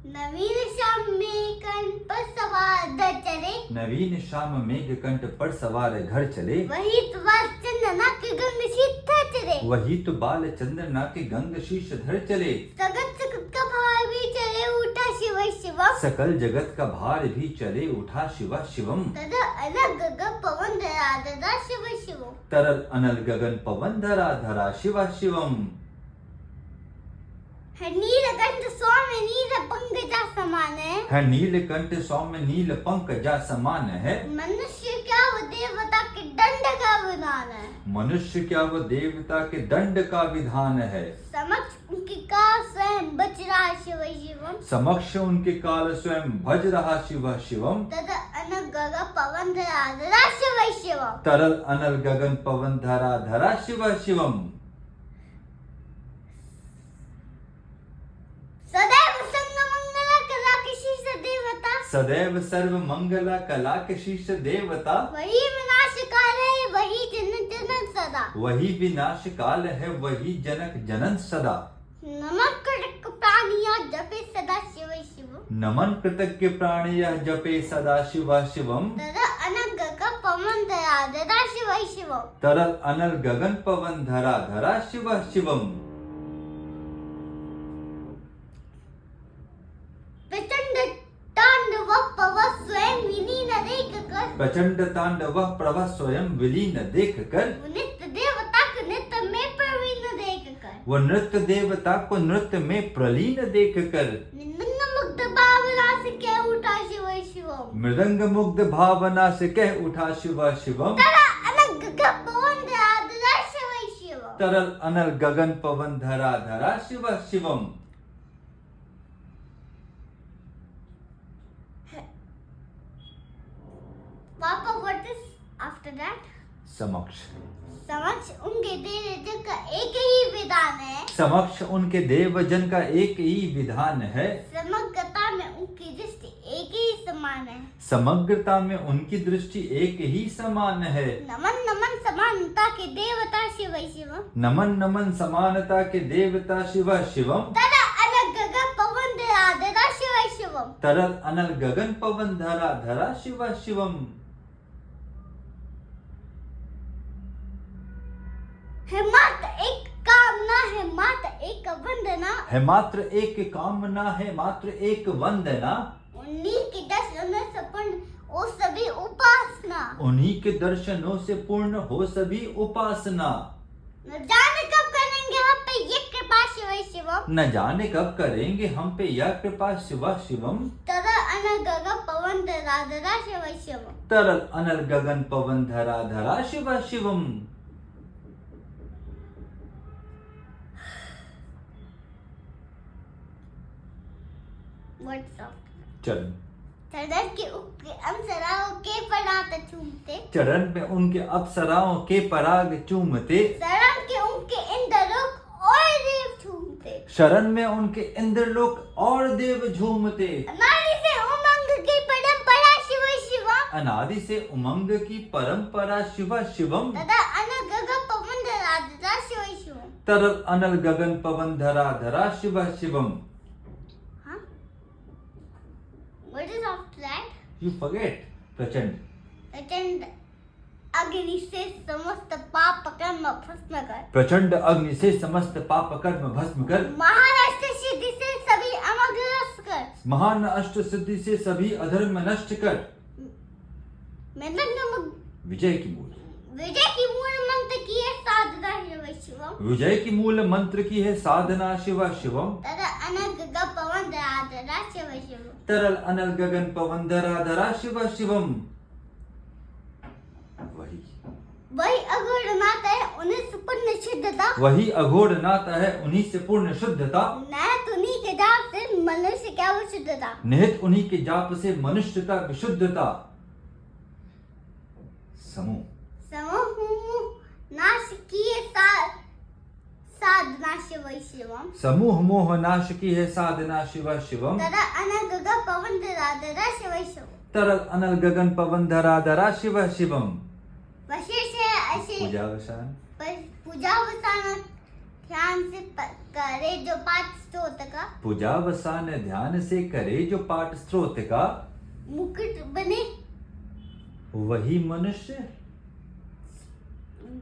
नवीन शाम में कंठ पर सवार घर चले, नवीन शाम मेघ कंठ पर सवार घर चले, वही तो बाल चंदना के गंग सीधा चले, वही तो बाल चंद्रना के गंग शीश धर चले। जगत जगत का भार भी चले उठा शिव शिवम, सकल जगत का भार भी चले उठा शिव शिवम। तदा अलग गगन पवन धरा धरा शिव शिवम। तरल अनल गगन पवन धरा धरा शिव शिवम। है नीलकंठ स्वामी नील पंकजा समान है नीलकंठ सौम्य नील पंकजा समान है। मनुष्य क्या वो देवता के दंड का विधान है, मनुष्य क्या वो देवता के दंड का विधान है। समक्ष उनकी का स्वयं बच रहा शिव शिवम, समक्ष उनके काल स्वयं भज रहा शिव शिवम। तदा अनग गगन पवन धरा धरा शिव शिवम। तरल अनल गगन पवन धरा धरा शिव शिवम। सदैव संग मंगला कला के शीर्ष देवता, सदैव सर्व मंगला कला के शीर्ष देवता, वही विनाश काल है वही जनक जनक सदा, वही विनाश काल है वही जनक जनन सदा। नमक कृतक प्राणिया जपे सदा शिव शिवम, नमन कृतज्ञ प्राणी यह जपे सदा शिव शिवम। तदा अनग गगन पवन धरा धरा शिव शिवम। तरल अनल गगन पवन धरा धरा शिव शिवम। प्रचंड तांडव पव स्वयं विलीन देख कर, प्रचंड तांडव प्रभा स्वयं विलीन देख कर, नित्य देवता को नित्य में प्रवीण देख कर, वो नृत्य देवता को नृत्य में प्रलीन देख कर, मृदंग मुग्ध भावना से कह उठा शिव शिवम। मृदंग मुग्ध भावना से कह उठा शिव शिवम। तदा अनग गगन पवन धरा धरा शिव शिवम। तरल अनल गगन पवन धरा धरा Shiv Shivam. Papa, what is after that? समक्ष समक्ष उनके देवजन का एक ही विधान है, समक्ष उनके देवजन का एक ही विधान है। समग्रता में उनकी दृष्टि एक ही समान है, समग्रता में उनकी दृष्टि एक ही समान है। नमन नमन समानता के देवता शिव शिवम। नमन नमन समानता के देवता शिव शिवम। तदा अलग गगन पवन धरा धरा शिव शिवम। तरल अनल गगन पवन धरा धरा शिव शिवम। है मात्र एक कामना है मात्र एक वंदना, है मात्र एक कामना है मात्र एक वंदना, उन्हीं के दर्शनों से पूर्ण ओ सभी उपासना। उन्हीं के दर्शनों से पूर्ण हो सभी उपासना। न जाने कब करेंगे हम पे ये कृपा शिव शिवम। न जाने कब करेंगे हम पे यह कृपा शिव शिवम। तदा अनग गगन पवन धरा धरा शिव शिवम। तरल अनल गगन पवन धरा धरा शिव शिवम। What's up? चरण चरण के ऊपर अप्सराओं के पराग चूमते, चरण पे उनके अप्सराओं के पराग चूमते, शरण के उनके इंद्रलोक और देव झूमते, शरण में उनके इंद्रलोक और देव झूमते। नारी से उमंग की परंपरा शिव शिवम। अनादि से उमंग की परंपरा शिव शिवम। तदा अनग गगन पवन धरा धरा शिव शिवम। तरल अनल गगन पवन धरा धरा शिव शिवम। हाँ? What is after that? You forget. प्रचंड प्रचंड अग्नि से समस्त पाप कर्म भस्म कर, प्रचंड अग्नि से समस्त पाप कर्म भस्म कर, महाराष्ट्र सिद्धि से सभी अमग रस कर, महान अष्ट सिद्धि से सभी अधर्म नष्ट कर, विजय की मूल विजय की मूल मंत्र की है साधना शिव शिवम। विजय की मूल मंत्र की है साधना शिव शिवम। तदा अनग गगन पवन धरा धरा शिव शिवम। तरल अनल गगन पवन धरा धरा शिव शिवम। वही अघोर नाथ है उन्हीं से पूर्ण शुद्धता, वही अघोर नाता है उन्हीं से पूर्ण शुद्धता, निहित उन्हीं के जाप से मनुष्य क्या वो शुद्धता, निहित उन्हीं के जाप से मनुष्यता विशुद्धता। समूह समूह नाश किए साधना शिव शिवम। समूह मोह नाश की है साधना शिव शिवम। तदा अनग गगन पवन धरा धरा शिव शिवम। तरल अनल गगन पवन धरा धरा शिव शिवम। वशिष्ठ है ऐसे पूजावसान पूजावसान ध्यान से करे जो पाठ स्तोत्र का पूजावसान ध्यान से करे जो पाठ स्त्रोत का मुकुट बने वही मनुष्य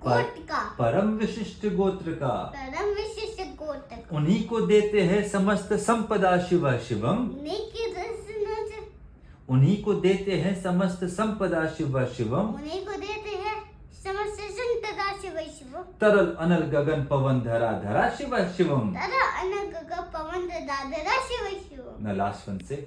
गोट का परम विशिष्ट गोत्र का परम विशिष्ट गोत्र का उन्हीं को देते हैं समस्त संपदा शिव शिवम उन्हीं के दर्शन से उन्हीं को देते हैं समस्त संपदा शिव शिवम उन्हीं को देते हैं समस्त संतदा शिव शिव तरल अनल गगन पवन धरा धरा शिव शिवम तदा अनग पवन दादरा शिव शिव न लास्ट वन से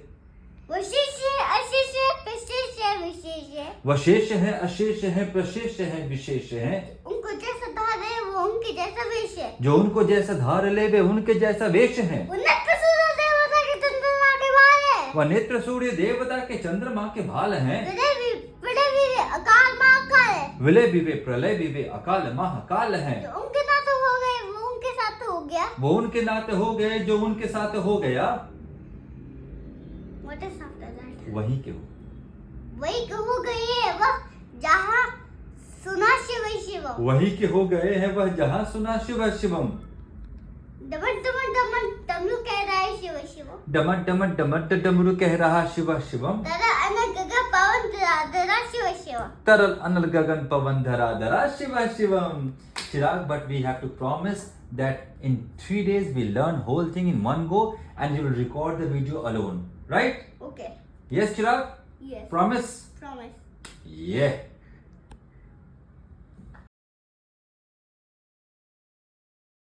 विशेष है अशेष है विशेष है विशेष है वशेष है अशेष है प्रशेष है विशेष है उनको जैसा धार है वो उनके जैसा वेश है जो उनको जैसा धार ले वे उनके जैसा वेश है वो नेत्र सूर्य देवता के चंद्रमा के बाल है वह नेत्र सूर्य देवता के चंद्रमा के भाल हैं बड़े भी अकाल महाकाल है विलय विवे प्रलय विवे अकाल महाकाल है जो उनके साथ हो गए वो उनके साथ हो गया वो उनके नाते हो गए जो उनके साथ हो गया What is after that? वही के हो वही हो गई है वह जहाँ सुना शिव शिव वही के हो गए हैं वह जहाँ सुना शिव शिवम डमन डमन डमन डमरू कह रहा है शिव शिव डमट डमट डमट डमरू कह रहा शिव शिवम तरा अनग गगन पवन दरा शिव शिव तरल अनल गगन पवन धरा धरा Shiv Shivam Chirag, but we have to promise that in 3 days we learn whole thing in one go and you will record the video alone, right? Okay. Yes, Chirag? Yes. Promise? Promise. Yeah.